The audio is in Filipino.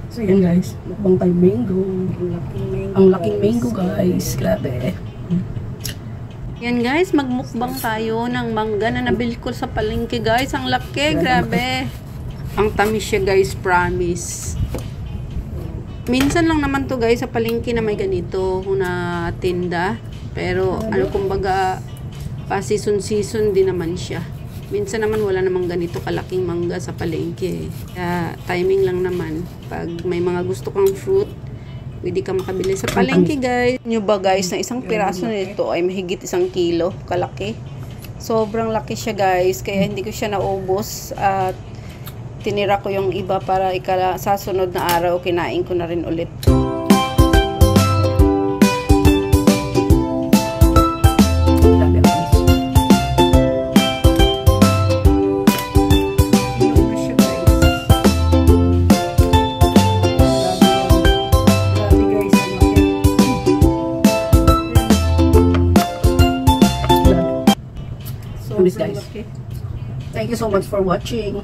So yan guys, mukbang tayo mango. Ang laking mango guys, grabe. Yan guys, magmukbang tayo ng mangga na nabili ko sa palengke guys. Ang laki, grabe. Ang tamis siya guys, promise. Minsan lang naman to guys sa palengke na may ganito na tinda. Pero ano kumbaga, pa season din naman siya. Minsan naman wala namang ganito kalaking mangga sa palengke. Kaya timing lang naman. Pag may mga gusto kang fruit, pwede ka makabili sa palengke guys. Nyo ba guys, na isang piraso nito ay mahigit 1 kilo kalaki. Sobrang laki siya guys, kaya hindi ko siya naubos at tinira ko yung iba para sa sunod na araw kinain ko na rin ulit. Guys, thank you so much for watching.